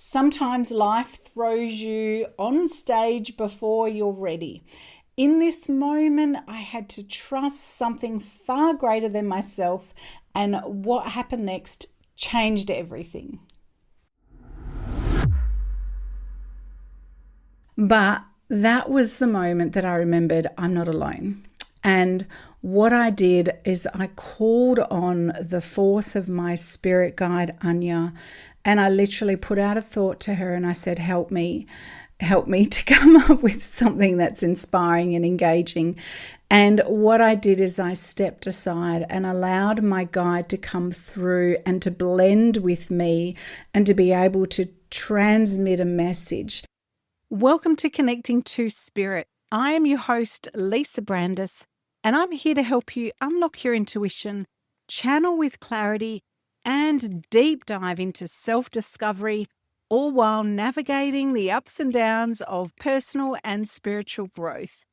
Sometimes life throws you on stage before you're ready. In this moment, I had to trust something far greater than myself, and what happened next changed everything. But that was the moment that I remembered I'm not alone. And what I did is I called on the force of my spirit guide, Anya, and I literally put out a thought to her and I said, help me to come up with something that's inspiring and engaging. And what I did is I stepped aside and allowed my guide to come through and to blend with me and to be able to transmit a message. Welcome to Connecting to Spirit. I am your host, Lisa Brandis, and I'm here to help you unlock your intuition, channel with clarity, and deep dive into self-discovery, all while navigating the ups and downs of personal and spiritual growth.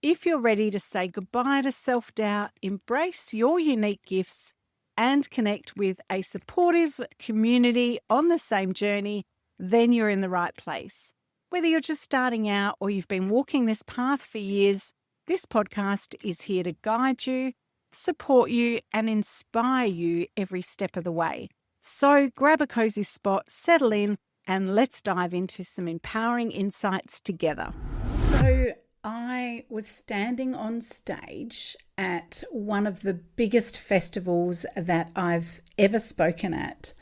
If you're ready to say goodbye to self-doubt, embrace your unique gifts, and connect with a supportive community on the same journey, then you're in the right place. Whether you're just starting out or you've been walking this path for years, this podcast is here to guide you, support you, and inspire you every step of the way. So grab a cozy spot, settle in, and let's dive into some empowering insights together. So I was standing on stage at one of the biggest festivals that I've ever spoken at.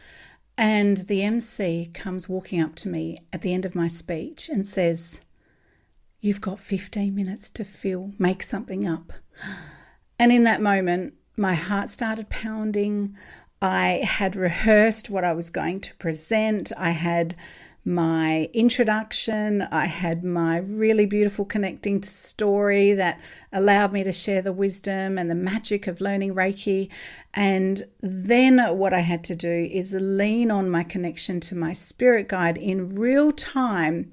And the MC comes walking up to me at the end of my speech and says, "You've got 15 minutes to make something up." And in that moment, my heart started pounding. I had rehearsed what I was going to present. I had my introduction. I had my really beautiful connecting story that allowed me to share the wisdom and the magic of learning Reiki. And then what I had to do is lean on my connection to my spirit guide in real time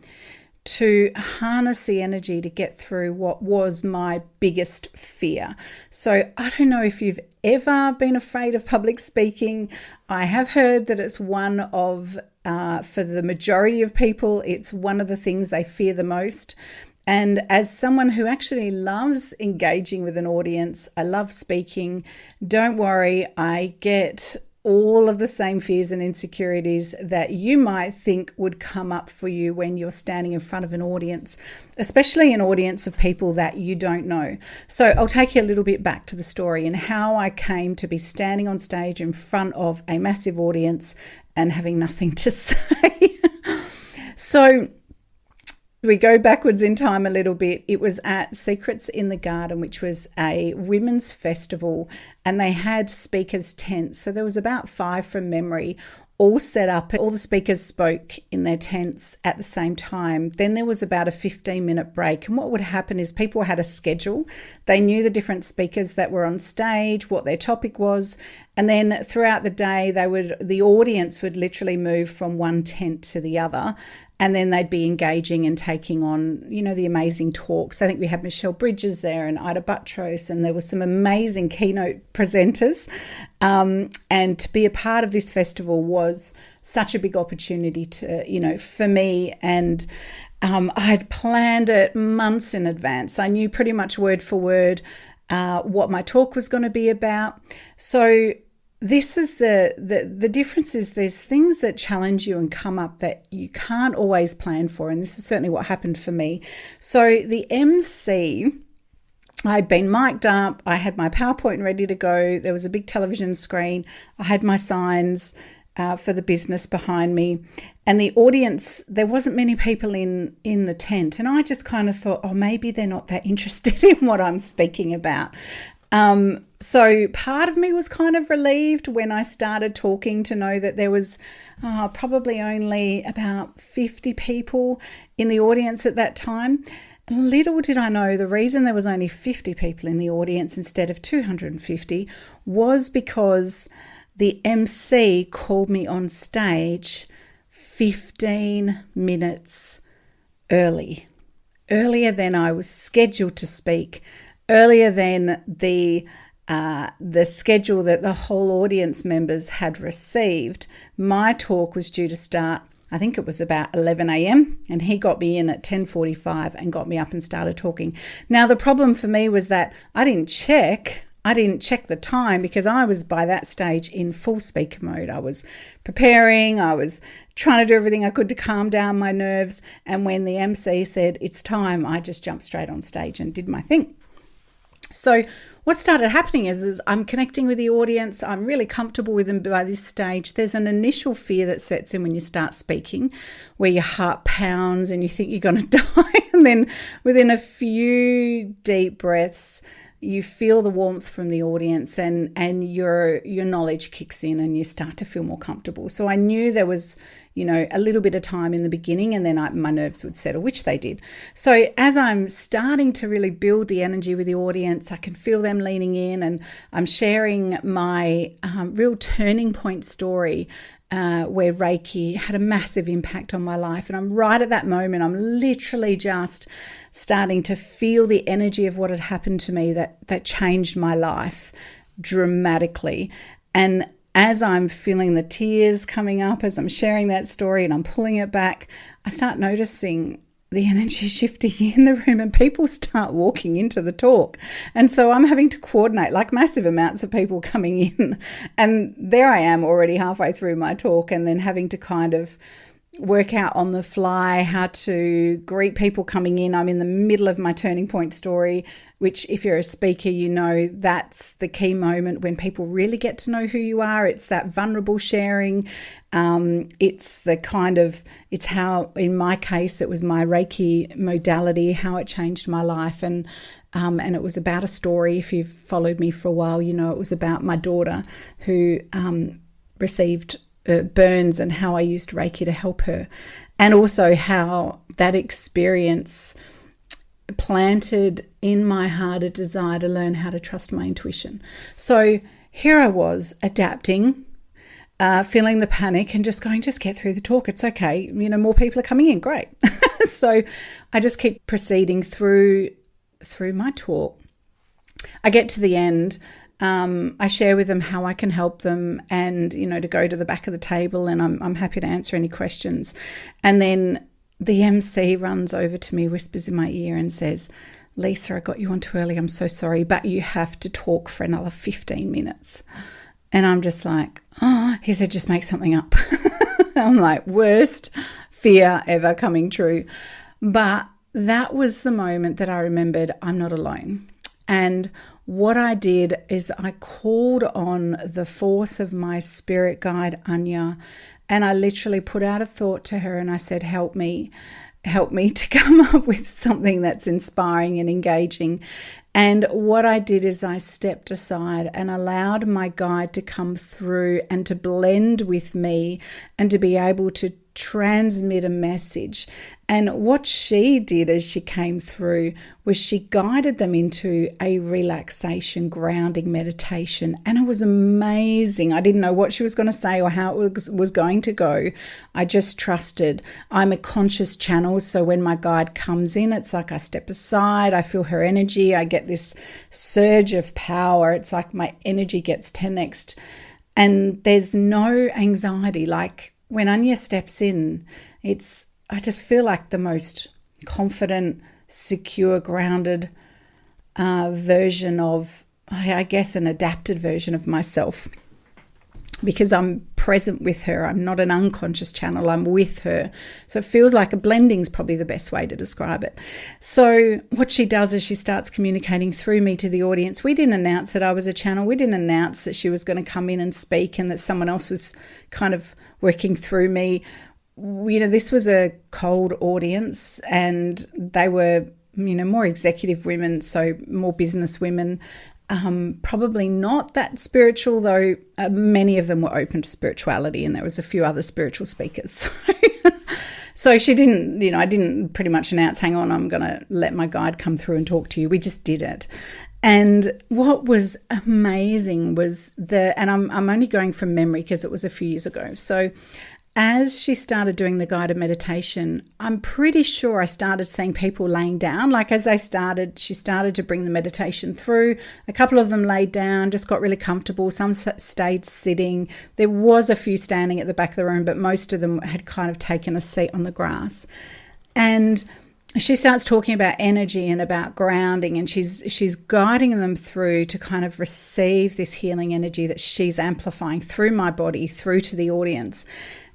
to harness the energy to get through what was my biggest fear. So I don't know if you've ever been afraid of public speaking. I have heard that it's one of, for the majority of people, it's one of the things they fear the most. And as someone who actually loves engaging with an audience, I love speaking, don't worry, I get all of the same fears and insecurities that you might think would come up for you when you're standing in front of an audience, especially an audience of people that you don't know. So I'll take you a little bit back to the story and how I came to be standing on stage in front of a massive audience and having nothing to say. So we go backwards in time a little bit. It was at Secrets in the Garden, which was a women's festival, and they had speakers' tents. So there was about 5 from memory, all set up. All the speakers spoke in their tents at the same time. Then there was about a 15-minute break. And what would happen is people had a schedule. They knew the different speakers that were on stage, what their topic was. And then throughout the day, the audience would literally move from one tent to the other. And then they'd be engaging and taking on, the amazing talks. I think we had Michelle Bridges there and Ida Buttrose, and there were some amazing keynote presenters. And to be a part of this festival was such a big opportunity for me. And I had planned it months in advance. I knew pretty much word for word what my talk was going to be about. So this is the difference is there's things that challenge you and come up that you can't always plan for. And this is certainly what happened for me. So the MC, I'd been mic'd up. I had my PowerPoint ready to go. There was a big television screen. I had my signs for the business behind me. And the audience, there wasn't many people in the tent. And I just kind of thought, maybe they're not that interested in what I'm speaking about. So part of me was kind of relieved when I started talking to know that there was probably only about 50 people in the audience at that time. Little did I know the reason there was only 50 people in the audience instead of 250 was because the MC called me on stage 15 minutes earlier than I was scheduled to speak, earlier than the schedule that the whole audience members had received. My talk was due to start I think it was about 11 a.m. and he got me in at 10:45 and got me up and started talking. Now, the problem for me was that I didn't check the time because I was by that stage in full speaker mode. I was preparing, I was trying to do everything I could to calm down my nerves. And when the MC said it's time, I just jumped straight on stage and did my thing. So what started happening is I'm connecting with the audience. I'm really comfortable with them by this stage. There's an initial fear that sets in when you start speaking, where your heart pounds and you think you're going to die. And then within a few deep breaths, you feel the warmth from the audience and your knowledge kicks in and you start to feel more comfortable. So I knew there was, a little bit of time in the beginning and then my nerves would settle, which they did. So as I'm starting to really build the energy with the audience, I can feel them leaning in and I'm sharing my real turning point story where Reiki had a massive impact on my life. And I'm right at that moment, I'm literally just starting to feel the energy of what had happened to me that changed my life dramatically. And as I'm feeling the tears coming up, as I'm sharing that story and I'm pulling it back, I start noticing the energy shifting in the room and people start walking into the talk. And so I'm having to coordinate like massive amounts of people coming in. And there I am already halfway through my talk and then having to kind of work out on the fly how to greet people coming in. I'm in the middle of my turning point story, which if you're a speaker, that's the key moment when people really get to know who you are. It's that vulnerable sharing. It's how, in my case, it was my Reiki modality, how it changed my life. And it was about a story. If you've followed me for a while, it was about my daughter who received burns and how I used Reiki to help her. And also how that experience planted in my heart a desire to learn how to trust my intuition. So here I was adapting, feeling the panic and just going, just get through the talk. It's okay. More people are coming in. Great. So I just keep proceeding through my talk. I get to the end. I share with them how I can help them and, to go to the back of the table and I'm happy to answer any questions. And then the MC runs over to me, whispers in my ear and says, Lisa, I got you on too early. I'm so sorry, but you have to talk for another 15 minutes. And I'm just like, he said, just make something up. I'm like, worst fear ever coming true. But that was the moment that I remembered I'm not alone. And what I did is I called on the force of my spirit guide, Anya, and I literally put out a thought to her and I said, help me to come up with something that's inspiring and engaging. And what I did is I stepped aside and allowed my guide to come through and to blend with me and to be able to transmit a message. And what she did as she came through was she guided them into a relaxation, grounding meditation. And it was amazing. I didn't know what she was going to say or how it was going to go. I just trusted. I'm a conscious channel. So when my guide comes in, it's like I step aside, I feel her energy, I get this surge of power. It's like my energy gets 10x'd and there's no anxiety. Like when Anya steps in, I just feel like the most confident, secure, grounded version of, I guess, an adapted version of myself. Because I'm present with her. I'm not an unconscious channel. I'm with her. So it feels like a blending is probably the best way to describe it. So what she does is she starts communicating through me to the audience. We didn't announce that I was a channel. We didn't announce that she was going to come in and speak and that someone else was kind of working through me. This was a cold audience and they were, more executive women, so more business women. Probably not that spiritual, though many of them were open to spirituality and there was a few other spiritual speakers. So she didn't, I didn't pretty much announce, hang on, I'm going to let my guide come through and talk to you. We just did it. And what was amazing was and I'm only going from memory because it was a few years ago. So as she started doing the guided meditation, I'm pretty sure I started seeing people laying down. Like as she started to bring the meditation through. A couple of them laid down, just got really comfortable. Some stayed sitting. There was a few standing at the back of the room, but most of them had kind of taken a seat on the grass. And she starts talking about energy and about grounding, and she's guiding them through to kind of receive this healing energy that she's amplifying through my body, through to the audience.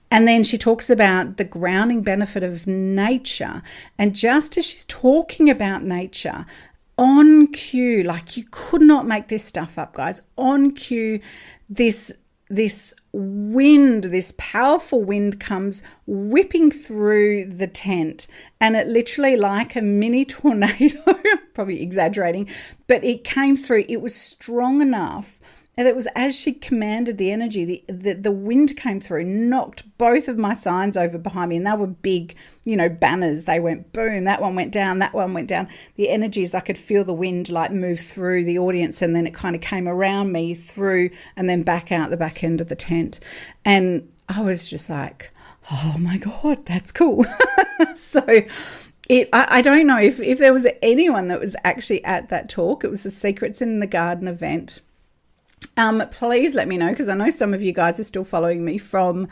And then she talks about the grounding benefit of nature. And just as she's talking about nature, on cue, like you could not make this stuff up, guys, on cue, this wind, this powerful wind comes whipping through the tent, and it literally like a mini tornado, probably exaggerating, but it came through. It was strong enough. And it was as she commanded the energy, the wind came through, knocked both of my signs over behind me. And they were big, banners. They went boom, that one went down, that one went down. The energies, I could feel the wind like move through the audience, and then it kind of came around me through and then back out the back end of the tent. And I was just like, oh my God, that's cool. So I don't know if there was anyone that was actually at that talk. It was the Secrets in the Garden event. Please let me know, because I know some of you guys are still following me from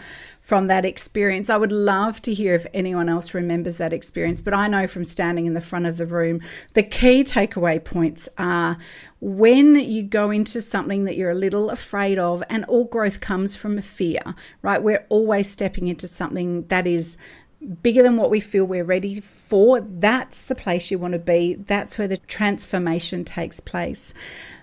that experience. I would love to hear if anyone else remembers that experience, but I know from standing in the front of the room, the key takeaway points are when you go into something that you're a little afraid of, and all growth comes from fear, right? We're always stepping into something that is bigger than what we feel we're ready for. That's the place you want to be. That's where the transformation takes place.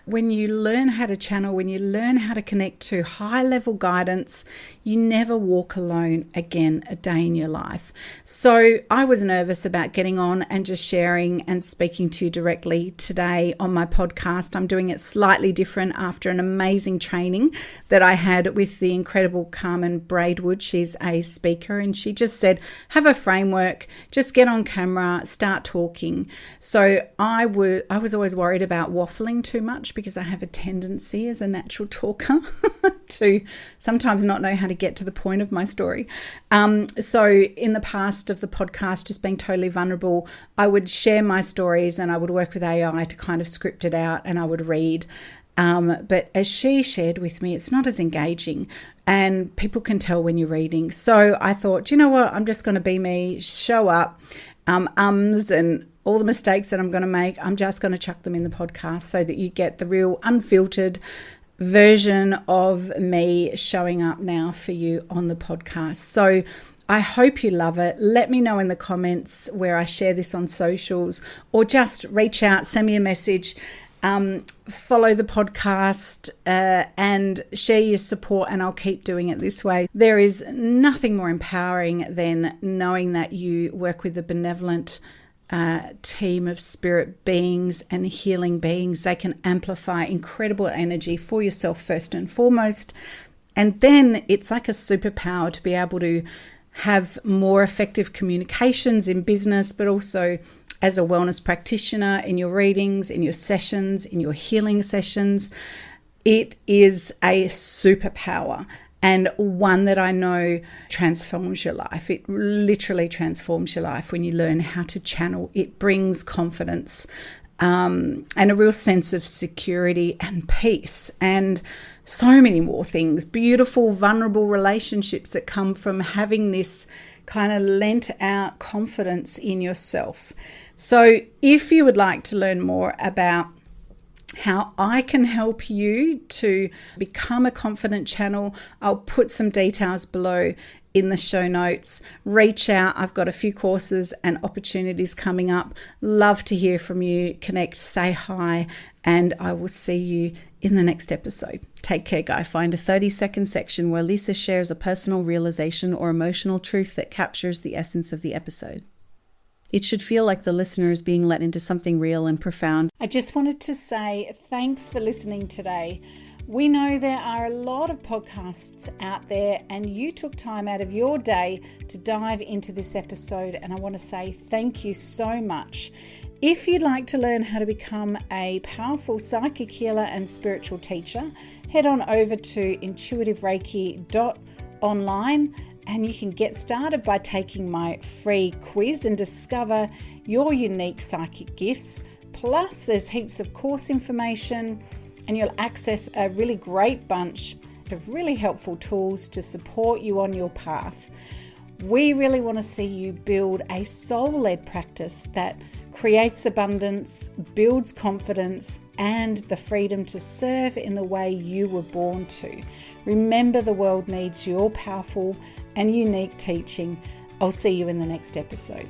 When you learn how to channel, when you learn how to connect to high-level guidance, you never walk alone again a day in your life. So I was nervous about getting on and just sharing and speaking to you directly today on my podcast. I'm doing it slightly different after an amazing training that I had with the incredible Carmen Braidwood. She's a speaker, and she just said, have a framework, just get on camera, start talking. So I was always worried about waffling too much, because I have a tendency as a natural talker to sometimes not know how to get to the point of my story. So in the past of the podcast, just being totally vulnerable, I would share my stories and I would work with AI to kind of script it out, and I would read. But as she shared with me, it's not as engaging, and people can tell when you're reading. So I thought, you know what, I'm just going to be me, show up, and all the mistakes that I'm going to make, I'm just going to chuck them in the podcast so that you get the real unfiltered version of me showing up now for you on the podcast. So I hope you love it. Let me know in the comments where I share this on socials, or just reach out, send me a message, follow the podcast and share your support, and I'll keep doing it this way. There is nothing more empowering than knowing that you work with a benevolent team of spirit beings and healing beings. They can amplify incredible energy for yourself first and foremost, and then it's like a superpower to be able to have more effective communications in business, but also as a wellness practitioner, in your readings, in your sessions, in your healing sessions. It is a superpower, and one that I know transforms your life. It literally transforms your life when you learn how to channel. It brings confidence and a real sense of security and peace, and so many more things. Beautiful, vulnerable relationships that come from having this kind of lent out confidence in yourself. So if you would like to learn more about how I can help you to become a confident channel, I'll put some details below in the show notes. Reach out. I've got a few courses and opportunities coming up. Love to hear from you. Connect, say hi, and I will see you in the next episode. Take care, guy. Find a 30-second section where Lisa shares a personal realization or emotional truth that captures the essence of the episode. It should feel like the listener is being let into something real and profound. I just wanted to say thanks for listening today. We know there are a lot of podcasts out there, and you took time out of your day to dive into this episode, and I want to say thank you so much. If you'd like to learn how to become a powerful psychic healer and spiritual teacher, head on over to intuitivereiki.online And you can get started by taking my free quiz and discover your unique psychic gifts. Plus, there's heaps of course information, and you'll access a really great bunch of really helpful tools to support you on your path. We really want to see you build a soul-led practice that creates abundance, builds confidence, and the freedom to serve in the way you were born to. Remember, the world needs your powerful and unique teaching. I'll see you in the next episode.